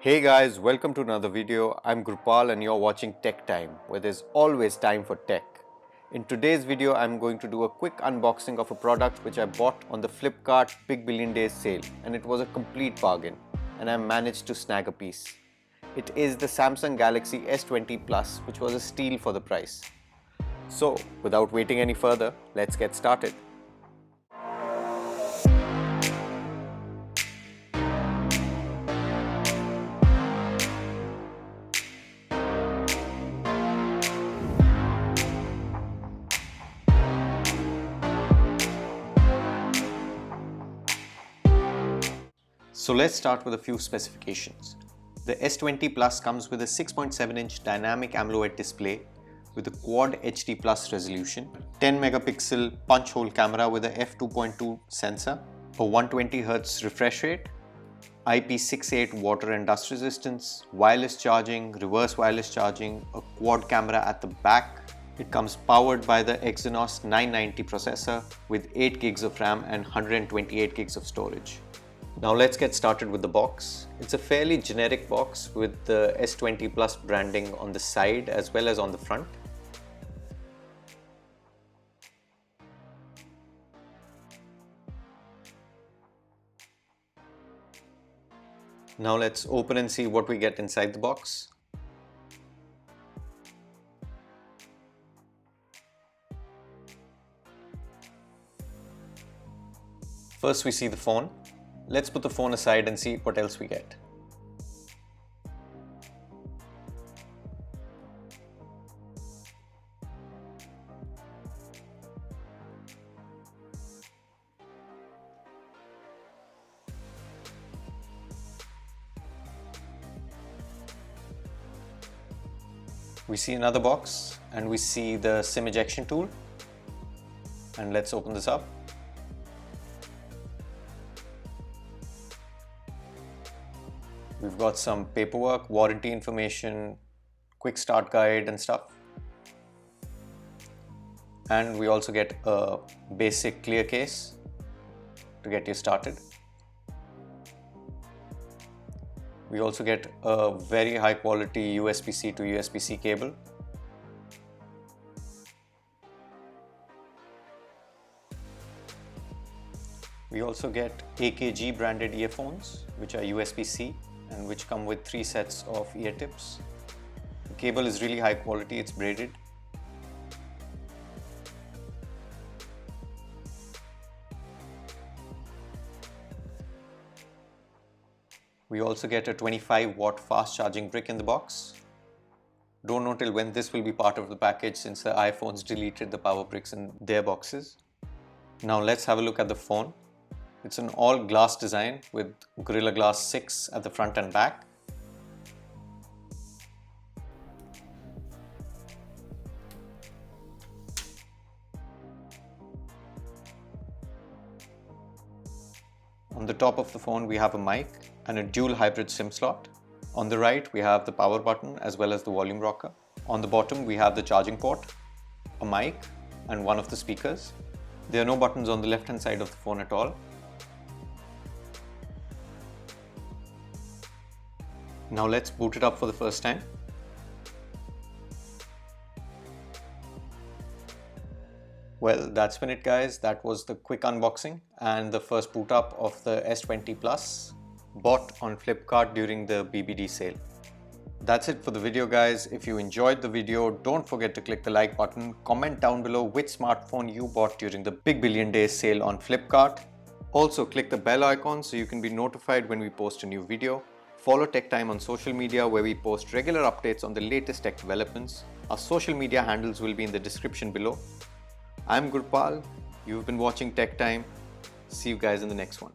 Hey guys, welcome to another video. I'm Gurpal and you're watching Tech Time, where there's always time for tech. In today's video, I'm going to do a quick unboxing of a product which I bought on the Flipkart Big Billion Days sale, and it was a complete bargain and I managed to snag a piece. It is the Samsung Galaxy S20 Plus, which was a steal for the price. So, without waiting any further, let's get started. So let's start with a few specifications. The S20 Plus comes with a 6.7-inch dynamic AMOLED display with a Quad HD Plus resolution, 10 megapixel punch hole camera with a f2.2 sensor, a 120Hz refresh rate, IP68 water and dust resistance, wireless charging, reverse wireless charging, a quad camera at the back. It comes powered by the Exynos 990 processor with 8 gigs of RAM and 128 gigs of storage. Now let's get started with the box. It's a fairly generic box with the S20 Plus branding on the side as well as on the front. Now let's open and see what we get inside the box. First we see the phone. Let's put the phone aside and see what else we get. We see another box and we see the SIM ejection tool. And let's open this up. We've got some paperwork, warranty information, quick start guide and stuff. And we also get a basic clear case to get you started. We also get a very high quality USB-C to USB-C cable. We also get AKG branded earphones, which are USB-C and which come with 3 sets of ear tips. The cable is really high quality, it's braided. We also get a 25-watt fast charging brick in the box. Don't know till when this will be part of the package since the iPhones deleted the power bricks in their boxes. Now let's have a look at the phone. It's an all glass design with Gorilla Glass 6 at the front and back. On the top of the phone we have a mic and a dual hybrid SIM slot. On the right we have the power button as well as the volume rocker. On the bottom we have the charging port, a mic and one of the speakers. There are no buttons on the left hand side of the phone at all. Now let's boot it up for the first time. Well, that's been it guys. That was the quick unboxing and the first boot up of the S20 Plus bought on Flipkart during the BBD sale. That's it for the video guys. If you enjoyed the video, don't forget to click the like button, comment down below which smartphone you bought during the Big Billion Days sale on Flipkart. Also click the bell icon so you can be notified when we post a new video. Follow Tech Time on social media where we post regular updates on the latest tech developments. Our social media handles will be in the description below. I'm Gurpal. You've been watching Tech Time. See you guys in the next one.